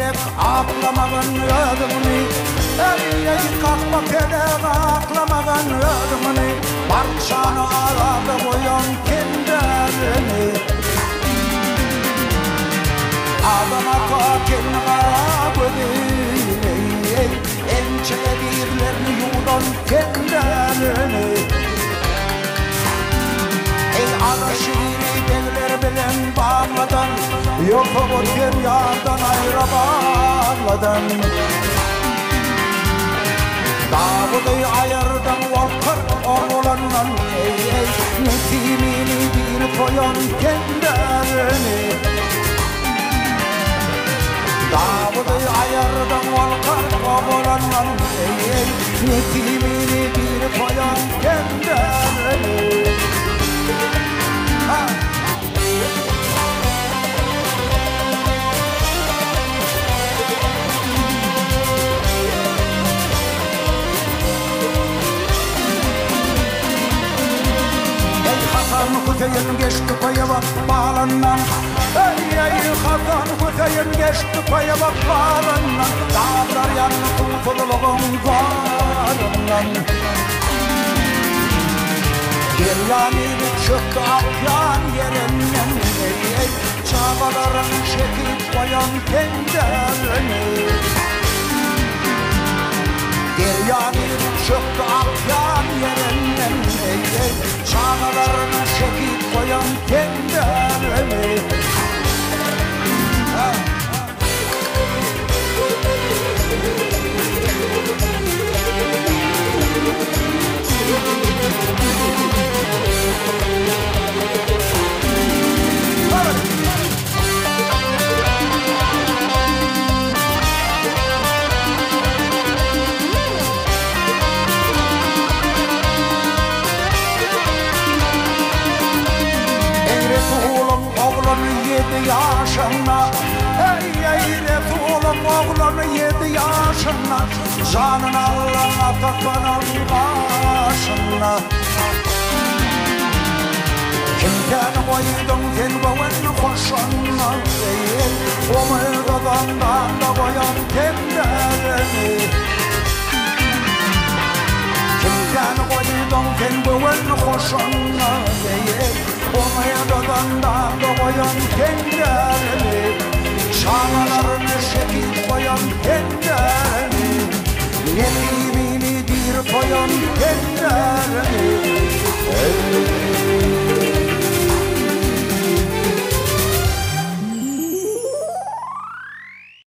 gerek aklamagan ödümünü Ey kalkmak gerek aklamagan ödümünü Barçanı aradı koyan kendilerini Adana kakin arabını Ençelerlerini yudan kendilerini Ey adaşiri devler bilen bağladan Yok o deryadan ayrımadan Dağıdı ayırdan volkar oğlandan Netimini bir koyan kendilerini Dağıdı ayırdan volkar oğlandan Netimini bir koyan kendilerini Kutayın geçti koya bak bağlanan Ey hazan kutayın geçti koya bak bağlanan Dağlar yanı kurtuluğun varından Deryanını çöktü akyan yerinden Çağaların çekip koyan kendilerini Deryanını çöktü akyan yerinden Çağalarını çekip koyan kendilerini yaşına Ey Resulüm oğlanı 7 yaşına Canın Allah'a takmanın başına Kimden koydun sen boğun hoşuna Omurgadan da koyan kendilerini Kimden koydun sen boğun hoşuna Omurgadan da koyan kendilerini Çağalarını çekip koyan kendilerini Yetimini bir koyan kendilerini